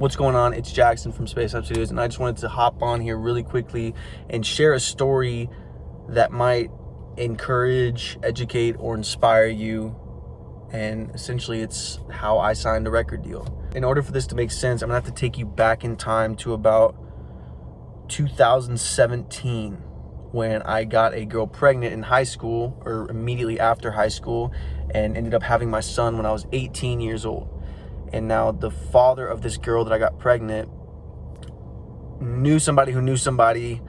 What's going on? It's Jackson from Space Up Studios, and I just wanted to hop on here really quickly and share a story that might encourage, educate, or inspire you. And essentially, it's how I signed a record deal. In order for this to make sense, I'm gonna have to take you back in time to about 2017, when I got a girl pregnant in high school, or immediately after high school, and ended up having my son when I was 18 years old. And now the father of this girl that I got pregnant knew somebody who knew somebody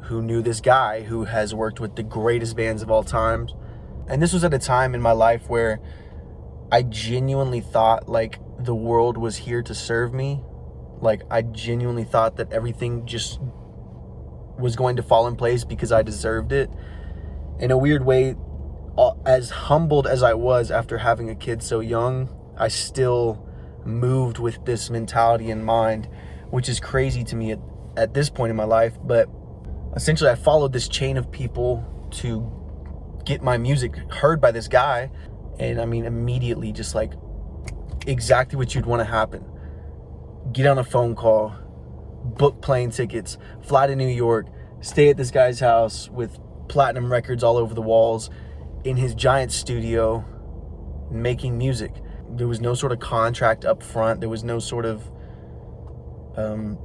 who knew this guy who has worked with the greatest bands of all time. And this was at a time in my life where I genuinely thought like the world was here to serve me. Like I genuinely thought that everything just was going to fall in place because I deserved it. In a weird way, as humbled as I was after having a kid so young, I still moved with this mentality in mind, which is crazy to me at this point in my life. But essentially, I followed this chain of people to get my music heard by this guy. And I mean, immediately, just like exactly what you'd want to happen. Get on a phone call, book plane tickets, fly to New York, stay at this guy's house with platinum records all over the walls in his giant studio, making music. There was no sort of contract up front. There was no sort of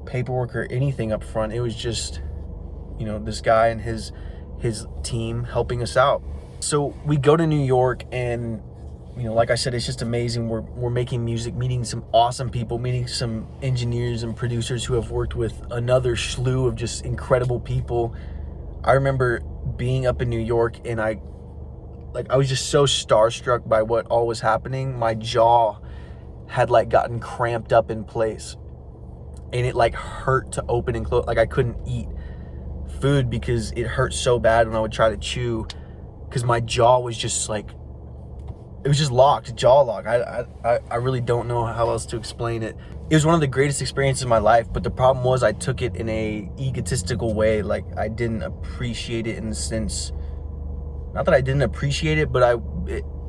paperwork or anything up front. It was just, you know, this guy and his team helping us out. So we go to New York, and, you know, like I said, it's just amazing. We're making music, meeting some awesome people, meeting some engineers and producers who have worked with another slew of just incredible people. I remember being up in New York, and I was just so starstruck by what all was happening. My jaw had like gotten cramped up in place, and it like hurt to open and close. Like I couldn't eat food because it hurt so bad when I would try to chew, because my jaw was just like, it was just locked, jaw lock. I really don't know how else to explain it. It was one of the greatest experiences of my life, but the problem was I took it in a egotistical way. Like I didn't appreciate it in the sense, not that I didn't appreciate it, but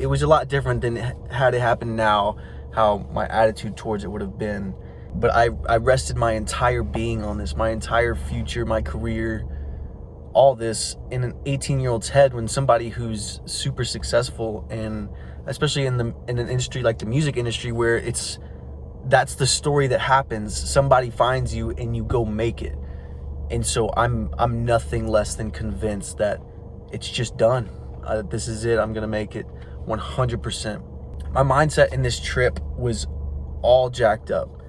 it was a lot different than had it happened now, how my attitude towards it would have been. But I rested my entire being on this, my entire future, my career, all this in an 18-year-old's head, when somebody who's super successful, and especially in an industry like the music industry, where that's the story that happens. Somebody finds you and you go make it. And so I'm nothing less than convinced that it's just done. This is it. I'm gonna make it 100%. My mindset in this trip was all jacked up.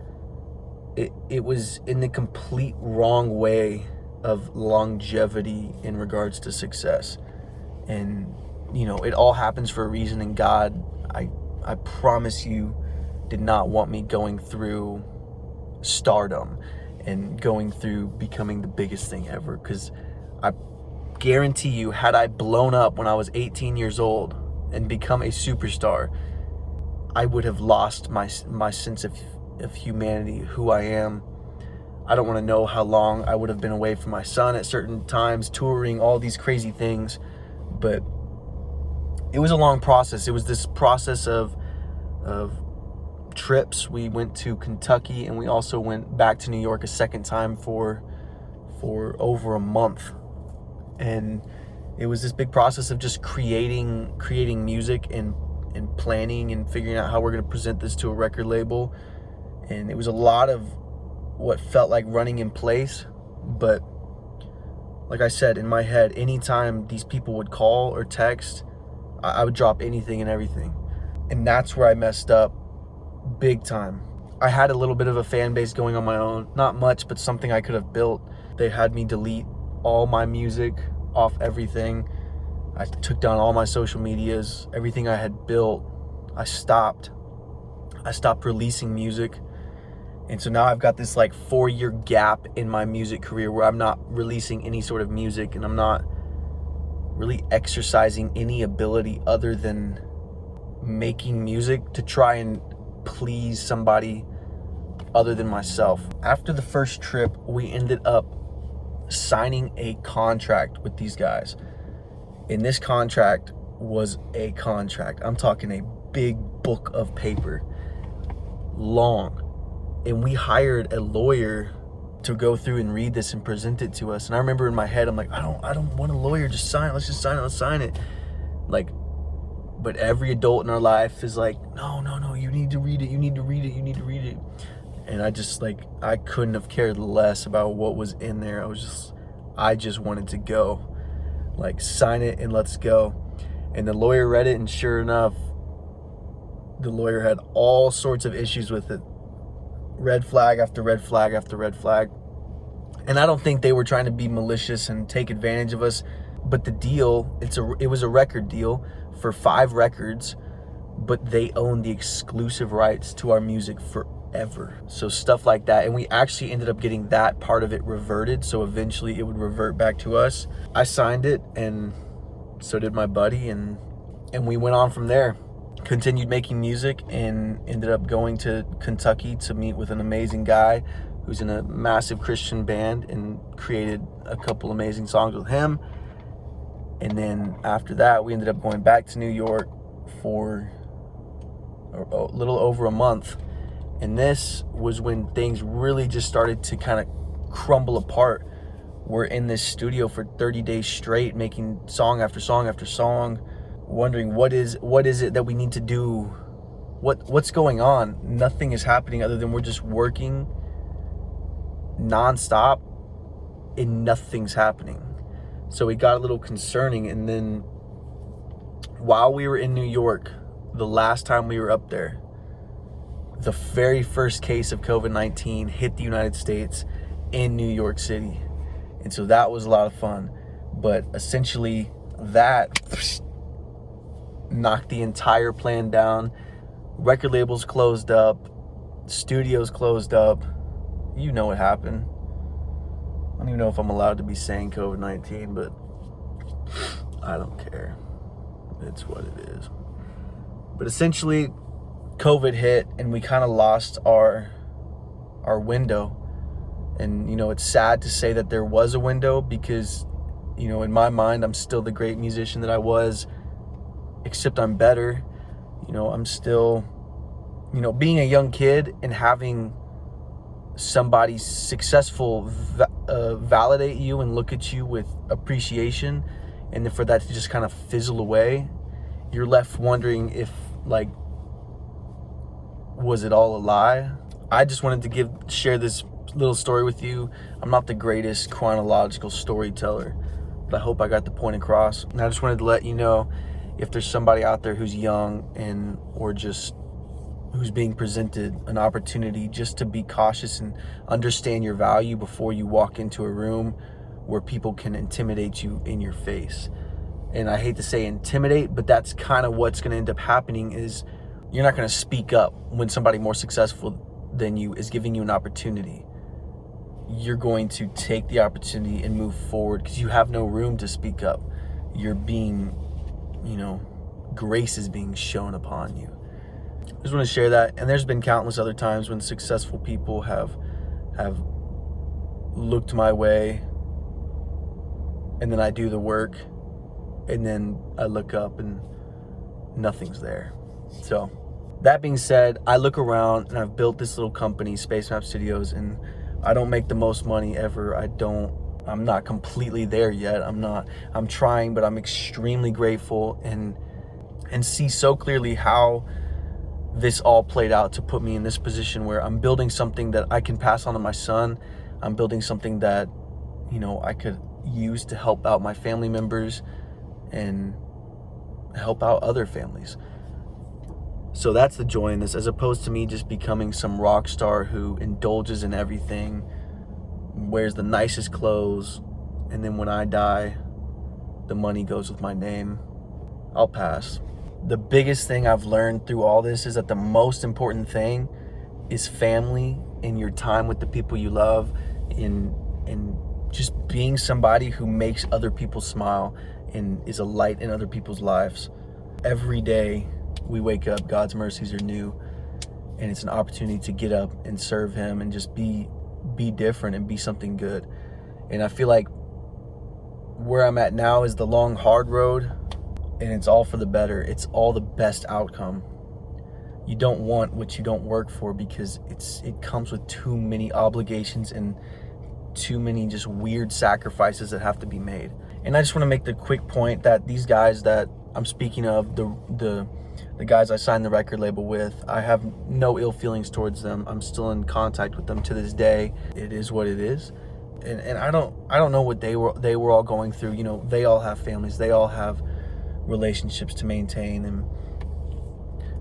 It was in the complete wrong way of longevity in regards to success. And, you know, it all happens for a reason. And God, I promise you, did not want me going through stardom and going through becoming the biggest thing ever. Because I guarantee you, had I blown up when I was 18 years old and become a superstar, I would have lost my sense of humanity, who I am. I don't want to know how long I would have been away from my son at certain times, touring, all these crazy things. But it was a long process. It was this process of trips. We went to Kentucky, and we also went back to New York a second time for over a month. And it was this big process of just creating music and planning and figuring out how we're going to present this to a record label. And it was a lot of what felt like running in place. But like I said, in my head, anytime these people would call or text, I would drop anything and everything. And that's where I messed up big time. I had a little bit of a fan base going on my own. Not much, but something I could have built. They had me delete all my music off everything. I took down all my social medias. Everything I had built, I stopped releasing music. And so now I've got this like 4-year gap in my music career where I'm not releasing any sort of music, and I'm not really exercising any ability other than making music to try and please somebody other than myself. After the first trip, we ended up signing a contract with these guys. And this contract was a contract. I'm talking a big book of paper, long. And we hired a lawyer to go through and read this and present it to us. And I remember in my head, I'm like, I don't want a lawyer, just sign it, let's just sign it, let's sign it. Like, but every adult in our life is like, no, you need to read it, you need to read it, you need to read it. And I just like, I couldn't have cared less about what was in there. I just wanted to go, like, sign it and let's go. And the lawyer read it, and sure enough, the lawyer had all sorts of issues with it. Red flag after red flag after red flag. And I don't think they were trying to be malicious and take advantage of us. But the deal, it was a record deal for 5 records, but they own the exclusive rights to our music forever. So stuff like that. And we actually ended up getting that part of it reverted. So eventually it would revert back to us. I signed it, and so did my buddy. And we went on from there. Continued making music and ended up going to Kentucky to meet with an amazing guy who's in a massive Christian band, and created a couple amazing songs with him. And then after that, we ended up going back to New York for a little over a month. And this was when things really just started to kind of crumble apart. We're in this studio for 30 days straight, making song after song after song, wondering what is it that we need to do? What's going on? Nothing is happening other than we're just working nonstop and nothing's happening. So it got a little concerning. And then while we were in New York, the last time we were up there, the very first case of COVID-19 hit the United States in New York City. And so that was a lot of fun. But essentially that knocked the entire plan down. Record labels closed up, studios closed up. You know what happened. I don't even know if I'm allowed to be saying COVID-19, but I don't care. It's what it is. But essentially, COVID hit, and we kind of lost our window. And, it's sad to say that there was a window, because, in my mind, I'm still the great musician that I was, except I'm better. I'm still, being a young kid and having somebody successful validate you and look at you with appreciation, and then for that to just kind of fizzle away, you're left wondering if, like, was it all a lie? I just wanted to share this little story with you. I'm not the greatest chronological storyteller, but I hope I got the point across. And I just wanted to let you know, if there's somebody out there who's young or just who's being presented an opportunity, just to be cautious and understand your value before you walk into a room where people can intimidate you in your face. And I hate to say intimidate, but that's kind of what's going to end up happening. Is you're not going to speak up when somebody more successful than you is giving you an opportunity. You're going to take the opportunity and move forward, because you have no room to speak up. You're being, grace is being shown upon you. I just want to share that. And there's been countless other times when successful people have looked my way, and then I do the work, and then I look up and nothing's there. So that being said, I look around and I've built this little company, Spacemap Studios, and I don't make the most money ever. I'm not completely there yet. I'm trying, but I'm extremely grateful and see so clearly how this all played out to put me in this position where I'm building something that I can pass on to my son. I'm building something that, I could use to help out my family members and help out other families. So that's the joy in this, as opposed to me just becoming some rock star who indulges in everything, wears the nicest clothes, and then when I die, the money goes with my name. I'll pass. The biggest thing I've learned through all this is that the most important thing is family and your time with the people you love, and just being somebody who makes other people smile and is a light in other people's lives. Every day we wake up, God's mercies are new, and it's an opportunity to get up and serve him and just be different and be something good. And I feel like where I'm at now is the long, hard road, and it's all for the better. It's all the best outcome. you don't want what you don't work for, because it comes with too many obligations and too many just weird sacrifices that have to be made. And I just want to make the quick point that these guys that I'm speaking of, the guys I signed the record label with, I have no ill feelings towards them. I'm still in contact with them to this day. It is what it is. And I don't know what they were all going through. You know, they all have families, they all have relationships to maintain, and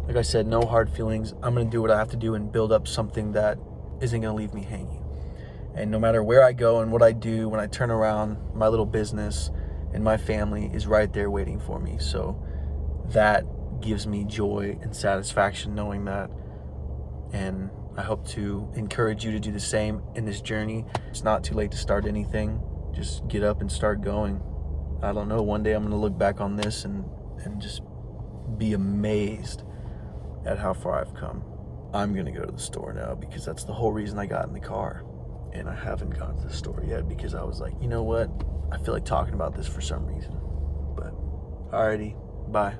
like I said, no hard feelings. I'm gonna do what I have to do and build up something that isn't gonna leave me hanging. And no matter where I go and what I do, when I turn around, my little business and my family is right there waiting for me. So that gives me joy and satisfaction knowing that. And I hope to encourage you to do the same in this journey. It's not too late to start anything. Just get up and start going. I don't know, one day I'm gonna look back on this and just be amazed at how far I've come. I'm gonna go to the store now, because that's the whole reason I got in the car. And I haven't gone to the store yet because I was like, you know what? I feel like talking about this for some reason. But alrighty, bye.